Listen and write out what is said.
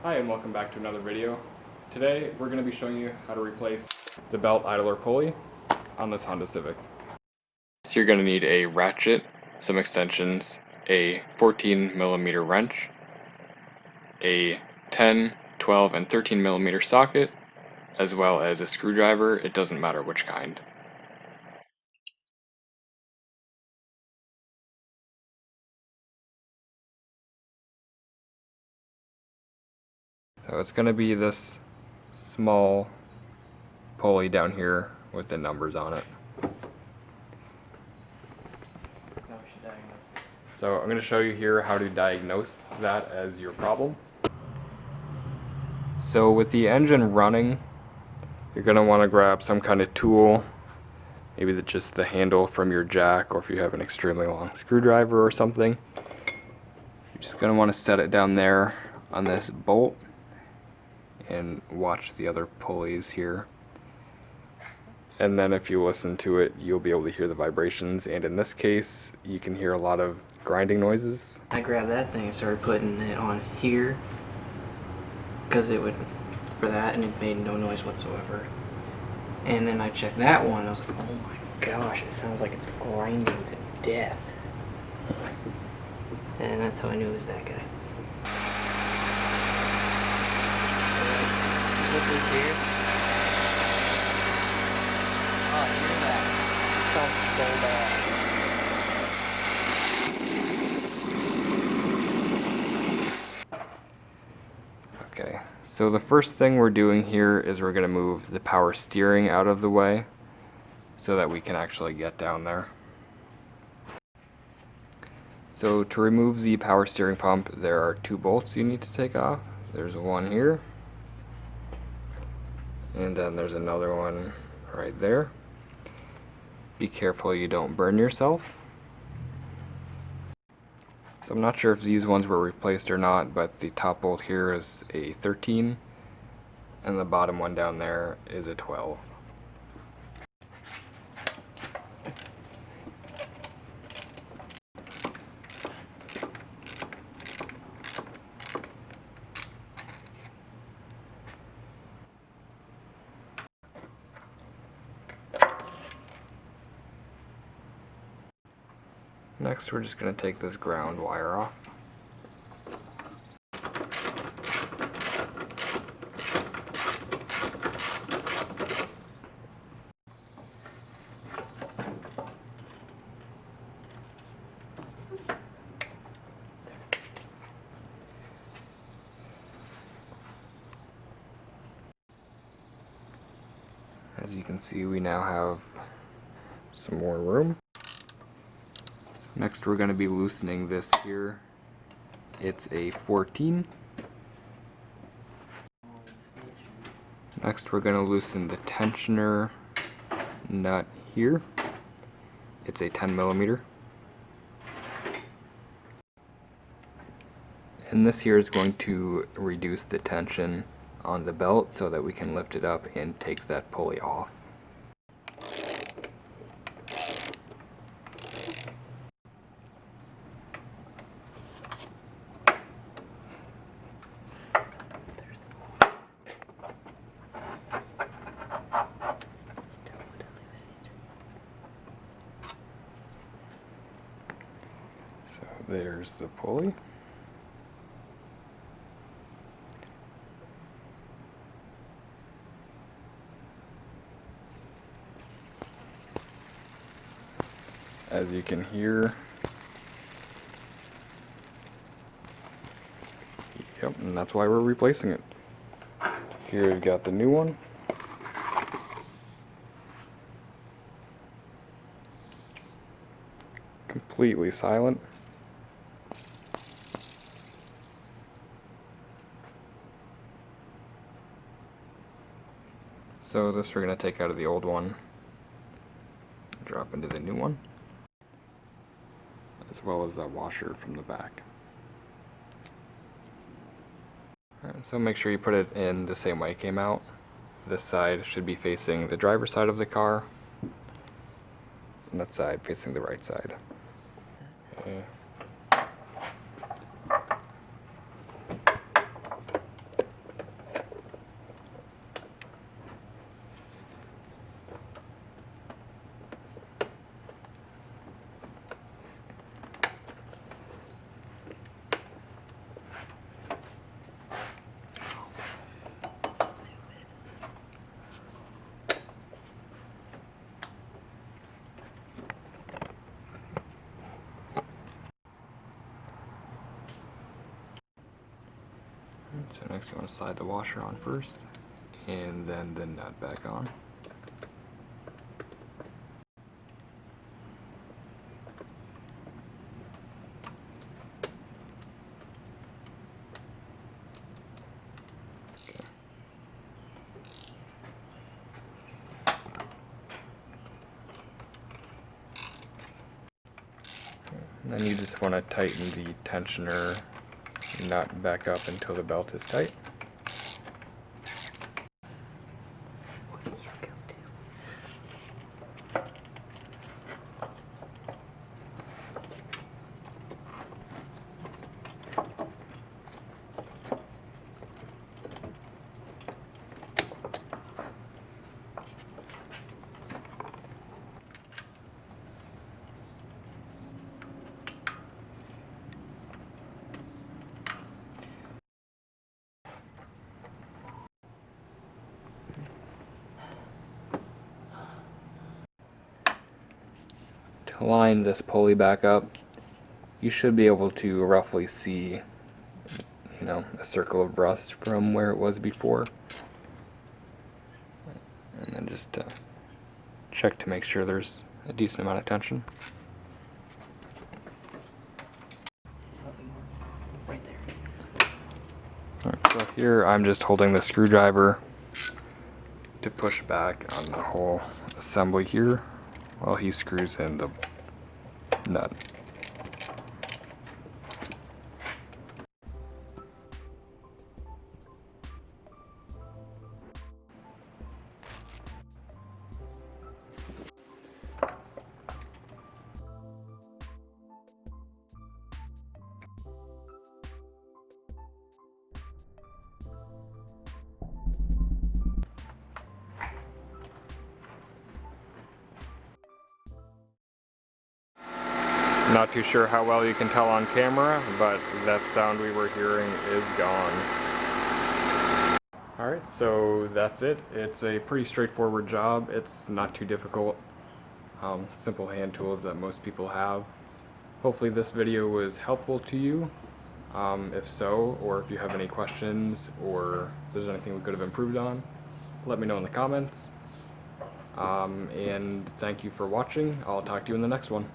Hi and welcome back to another video. Today we're going to be showing you how to replace the belt idler pulley on this Honda Civic. So you're going to need a ratchet, some extensions, a 14mm wrench, a 10, 12, and 13mm socket, as well as a screwdriver. It doesn't matter which kind. So it's going to be this small pulley down here with the numbers on it. So I'm going to show you here how to diagnose that as your problem. So with the engine running, you're going to want to grab some kind of tool, maybe just the handle from your jack, or if you have an extremely long screwdriver or something. You're just going to want to set it down there on this bolt and watch the other pulleys here. And then if you listen to it, you'll be able to hear the vibrations, and in this case, you can hear a lot of grinding noises. I grabbed that thing and started putting it on here because it would, for that, and it made no noise whatsoever. And then I checked that one and I was like, oh my gosh, it sounds like it's grinding to death. And that's how I knew it was that guy. Put this here. Oh, hear that? It sounds so bad. Okay, so the first thing we're doing here is we're going to move the power steering out of the way so that we can actually get down there. So to remove the power steering pump, there are two bolts you need to take off. There's one here, and then there's another one right there. Be careful you don't burn yourself. So I'm not sure if these ones were replaced or not, but the top bolt here is a 13, and the bottom one down there is a 12. Next, we're just going to take this ground wire off. As you can see, we now have some more room. Next, we're going to be loosening this here. It's a 14. Next, we're going to loosen the tensioner nut here. It's a 10mm. And this here is going to reduce the tension on the belt so that we can lift it up and take that pulley off. So there's the pulley. As you can hear, yep, and that's why we're replacing it. Here we've got the new one. Completely silent. So this we're going to take out of the old one, drop into the new one, as well as that washer from the back. Alright, so make sure you put it in the same way it came out. This side should be facing the driver's side of the car, and that side facing the right side. Okay. So next you want to slide the washer on first, and then the nut back on. And then you just want to tighten the tensioner nut back up until the belt is tight. To line this pulley back up, you should be able to roughly see, a circle of rust from where it was before. And then just check to make sure there's a decent amount of tension. Right there. Alright, so here I'm just holding the screwdriver to push back on the whole assembly here while he screws in the nut. Not too sure how well you can tell on camera, but that sound we were hearing is gone. Alright, so that's it. It's a pretty straightforward job. It's not too difficult. Simple hand tools that most people have. Hopefully this video was helpful to you. If so, or if you have any questions, or if there's anything we could have improved on, let me know in the comments. And thank you for watching. I'll talk to you in the next one.